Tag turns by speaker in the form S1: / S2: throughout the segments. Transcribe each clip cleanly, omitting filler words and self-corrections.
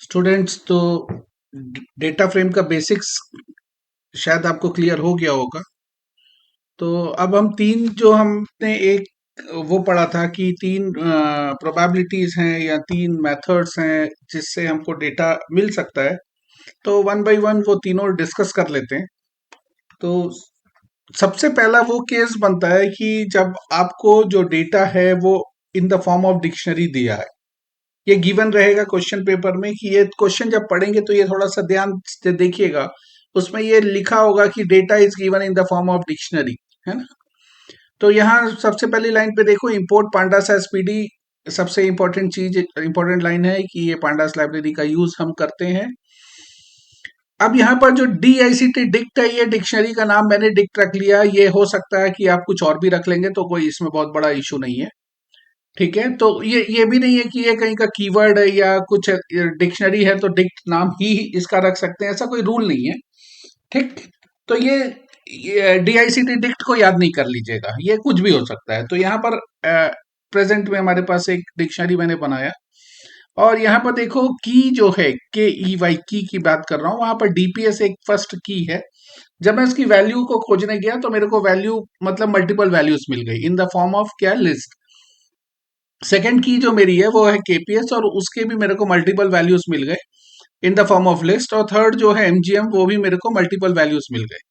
S1: Students, तो data frame का basics शायद आपको क्लियर हो गया होगा। तो अब हम तीन जो हमने एक वो पढ़ा था कि तीन प्रोबेबिलिटीज हैं या तीन मेथड्स हैं जिससे हमको डेटा मिल सकता है। तो वन बाय वन वो तीनों डिस्कस कर लेते हैं। तो सबसे पहला वो केस बनता है कि जब आपको जो डेटा है वो in the form of dictionary दिया है। ये गिवन रहेगा क्वेश्चन पेपर में कि ये क्वेश्चन जब पढ़ेंगे तो ये थोड़ा सा ध्यान से देखिएगा। उसमें ये लिखा होगा कि data is given in the form of dictionary, है ना। तो यहाँ सबसे पहली लाइन पे देखो, इंपोर्ट पांडास एज पीडी। सबसे इंपॉर्टेंट चीज, इंपॉर्टेंट लाइन है कि ये पांडास लाइब्रेरी का यूज हम करते हैं। अब यहाँ पर जो DICT डिक्ट है, ये डिक्शनरी का नाम मैंने डिक्ट रख लिया। ये हो सकता है कि आप कुछ और भी रख लेंगे, तो कोई इसमें बहुत बड़ा इशू नहीं है। ठीक है, तो ये भी नहीं है कि ये कहीं का कीवर्ड है या कुछ डिक्शनरी है तो डिक्ट नाम ही इसका रख सकते हैं, ऐसा कोई रूल नहीं है। ठीक, तो ये DICT डिक्ट को याद नहीं कर लीजिएगा, ये कुछ भी हो सकता है। तो यहाँ पर प्रेजेंट में हमारे पास एक डिक्शनरी मैंने बनाया, और यहाँ पर देखो की जो है KEY की बात कर रहा हूँ, वहां पर DPS एक फर्स्ट की है। जब मैं इसकी वैल्यू को खोजने गया तो मेरे को वैल्यू मतलब मल्टीपल वैल्यूज मिल गई इन द फॉर्म ऑफ क्या, लिस्ट। सेकंड की जो मेरी है वो है KPS, और उसके भी मेरे को मल्टीपल वैल्यूज मिल गए in the form of list. और थर्ड जो है MGM, वो भी मेरे को मल्टीपल वैल्यूज मिल गए।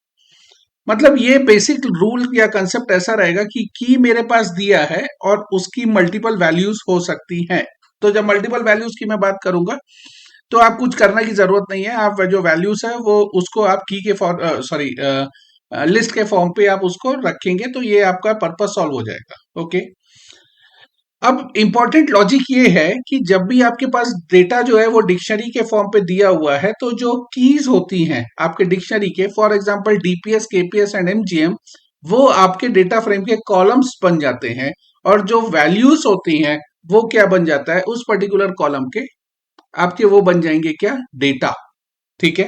S1: मतलब ये बेसिक रूल या कंसेप्ट ऐसा रहेगा कि की मेरे पास दिया है और उसकी मल्टीपल वैल्यूज हो सकती हैं। तो जब मल्टीपल वैल्यूज की मैं बात करूंगा तो आप कुछ करने की जरूरत नहीं है। आप जो वैल्यूज है वो उसको आप की के सॉरी लिस्ट के फॉर्म पे आप उसको रखेंगे तो ये आपका पर्पस सॉल्व हो जाएगा। ओके, अब इंपॉर्टेंट लॉजिक ये है कि जब भी आपके पास डेटा जो है वो डिक्शनरी के फॉर्म पे दिया हुआ है, तो जो कीज होती हैं आपके डिक्शनरी के, for example DPS, KPS and MGM, वो आपके डेटा फ्रेम के कॉलम्स बन जाते हैं। और जो वैल्यूज होती हैं वो क्या बन जाता है, उस पर्टिकुलर कॉलम के आपके वो बन जाएंगे क्या, डेटा। ठीक है,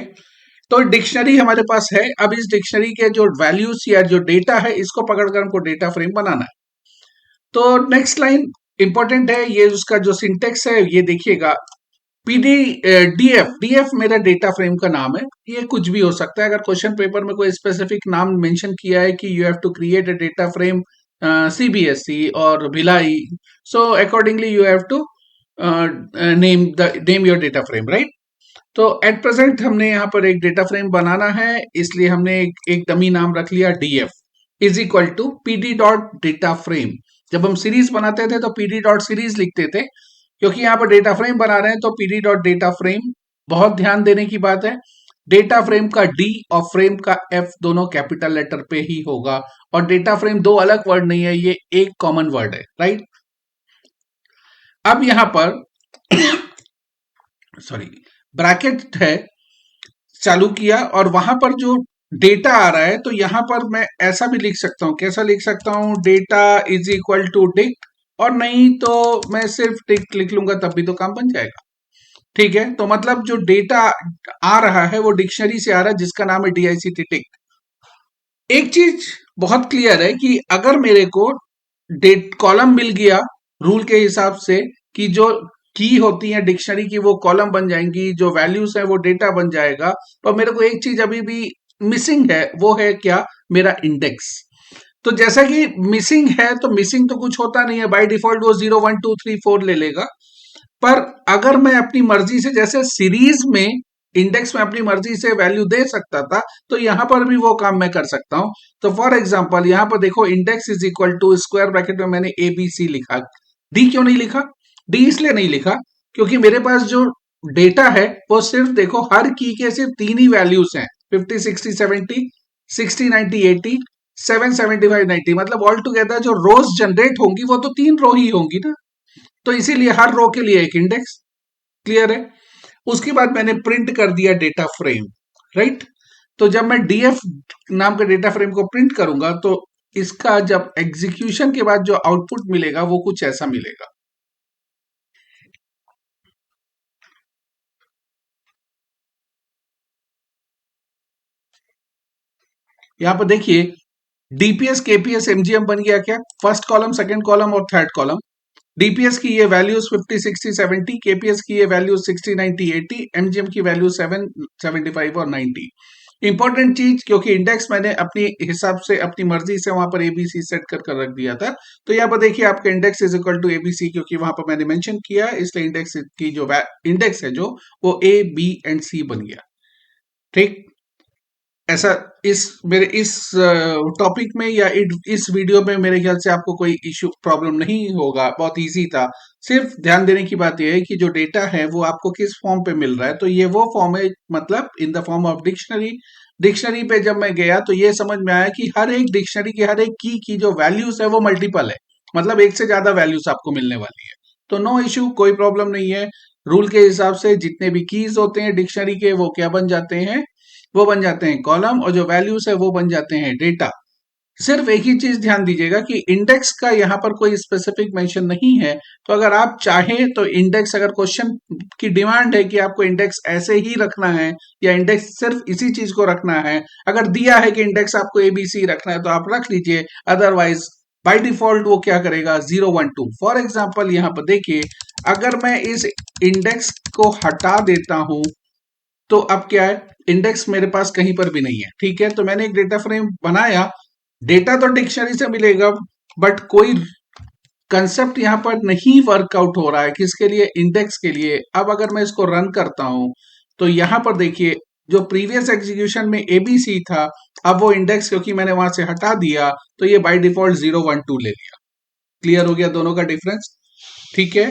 S1: तो डिक्शनरी हमारे पास है। अब इस डिक्शनरी के जो वैल्यूज या जो डेटा है इसको पकड़कर हमको डेटा फ्रेम बनाना है। तो नेक्स्ट लाइन इंपॉर्टेंट है, ये उसका जो सिंटेक्स है ये देखिएगा। पीडी डीएफ मेरा डेटा फ्रेम का नाम है। ये कुछ भी हो सकता है। अगर क्वेश्चन पेपर में कोई स्पेसिफिक नाम मेंशन किया है कि you have to create a data frame CBSE और Bhilai, so accordingly you have to name your data frame, right. तो एट प्रेजेंट हमने यहाँ पर एक डेटा फ्रेम बनाना है, इसलिए हमने एक डमी नाम रख लिया DF is equal to PD dot data frame. जब हम सीरीज बनाते थे तो PD डॉट सीरीज लिखते थे, क्योंकि यहाँ पर डेटा फ्रेम बना रहे हैं तो PD डॉट डेटा फ्रेम। बहुत ध्यान देने की बात है, डेटा फ्रेम का D और फ्रेम का F दोनों कैपिटल लेटर पे ही होगा। और डेटा फ्रेम दो अलग वर्ड नहीं है, ये एक कॉमन वर्ड है, राइट। अब यहां पर सॉरी, ब्रैकेट है, चालू किया, और वहां पर जो डेटा आ रहा है तो यहां पर मैं ऐसा भी लिख सकता हूं। कैसा लिख सकता हूं, data is equal to dict, और नहीं तो मैं सिर्फ डिक्ट लिख लूंगा तब भी तो काम बन जाएगा। ठीक है, तो मतलब जो डेटा आ रहा है वो डिक्शनरी से आ रहा है जिसका नाम है DICT डिक्ट। एक चीज बहुत क्लियर है कि अगर मेरे को डेट कॉलम मिल गया रूल के हिसाब से कि जो की होती है डिक्शनरी की वो कॉलम बन जाएंगी, जो वैल्यूज है वो डेटा बन जाएगा, तो मेरे को एक चीज अभी भी मिसिंग है, वो है क्या, मेरा इंडेक्स। तो जैसा कि मिसिंग है तो मिसिंग तो कुछ होता नहीं है, बाय डिफॉल्ट वो 0 1 2 3 4 ले लेगा। पर अगर मैं अपनी मर्जी से, जैसे सीरीज में इंडेक्स में अपनी मर्जी से वैल्यू दे सकता था, तो यहां पर भी वो काम मैं कर सकता हूं। तो फॉर एग्जांपल यहां पर देखो, index is equal to square bracket में मैंने ABC लिखा। डी क्यों नहीं लिखा, डी इसलिए नहीं लिखा क्योंकि मेरे पास जो डेटा है वो सिर्फ देखो, हर की के सिर्फ तीन ही वैल्यूज हैं, 50 60 70, 60 90 80, 7 75 90। मतलब ऑल टुगेदर जो रोज जनरेट होंगी वो तो तीन रो ही होंगी ना। तो इसीलिए हर रो के लिए एक इंडेक्स। क्लियर है। उसके बाद मैंने प्रिंट कर दिया डेटा फ्रेम, राइट। तो जब मैं DF नाम के डेटा फ्रेम को प्रिंट करूंगा तो इसका जब एग्जीक्यूशन के बाद जो आउटपुट मिलेगा वो कुछ ऐसा मिलेगा। यहां पर देखिए, DPS KPS MGM बन गया क्या, फर्स्ट कॉलम, सेकंड कॉलम और थर्ड कॉलम। डीपीएस की ये वैल्यूज 50, 60, 70, केपीएस की ये वैल्यूज 60, 90, 80, एमजीएम की वैल्यू 7, 75 और 90। इंपॉर्टेंट चीज, क्योंकि इंडेक्स मैंने अपनी हिसाब से अपनी मर्जी से वहां पर एबीसी सेट कर रख दिया था, तो यहाँ पर देखिए आपका index is equal to ABC, क्योंकि वहां पर मैंने मेंशन किया, इसलिए इंडेक्स की जो इंडेक्स है जो वो ए बी एंड सी बन गया। ठीक, ऐसा इस टॉपिक में या इस वीडियो में मेरे ख्याल से आपको कोई इशू प्रॉब्लम नहीं होगा, बहुत इजी था। सिर्फ ध्यान देने की बात यह है कि जो डेटा है वो आपको किस फॉर्म पे मिल रहा है, तो ये वो फॉर्म है, मतलब in the form of dictionary. Dictionary पे जब मैं गया तो ये समझ में आया कि हर एक डिक्शनरी की हर एक की जो वैल्यूज है वो मल्टीपल है, मतलब एक से ज्यादा वैल्यूज आपको मिलने वाली है। तो नो इशू, कोई प्रॉब्लम नहीं है। रूल के हिसाब से जितने भी कीज होते हैं डिक्शनरी के वो क्या बन जाते हैं, वो बन जाते हैं कॉलम, और जो वैल्यूज है वो बन जाते हैं डेटा। सिर्फ एक ही चीज ध्यान दीजिएगा कि इंडेक्स का यहाँ पर कोई स्पेसिफिक मेंशन नहीं है। तो अगर आप चाहें तो इंडेक्स, अगर क्वेश्चन की डिमांड है कि आपको इंडेक्स ऐसे ही रखना है या इंडेक्स सिर्फ इसी चीज को रखना है, अगर दिया है कि इंडेक्स आपको एबीसी रखना है तो आप रख लीजिए, अदरवाइज बाय डिफॉल्ट वो क्या करेगा, 012। फॉर एग्जाम्पल यहाँ पर देखिए, अगर मैं इस इंडेक्स को हटा देता हूं तो अब क्या है, इंडेक्स मेरे पास कहीं पर भी नहीं है। ठीक है, तो मैंने एक डेटा फ्रेम बनाया, डेटा तो डिक्शनरी से मिलेगा, बट कोई कंसेप्ट यहां पर नहीं वर्कआउट हो रहा है, किसके लिए, इंडेक्स के लिए। अब अगर मैं इसको रन करता हूं तो यहां पर देखिए, जो प्रीवियस एग्जीक्यूशन में एबीसी था, अब वो इंडेक्स क्योंकि मैंने वहां से हटा दिया तो ये बाय डिफॉल्ट 012 ले लिया। क्लियर हो गया दोनों का डिफरेंस? ठीक है,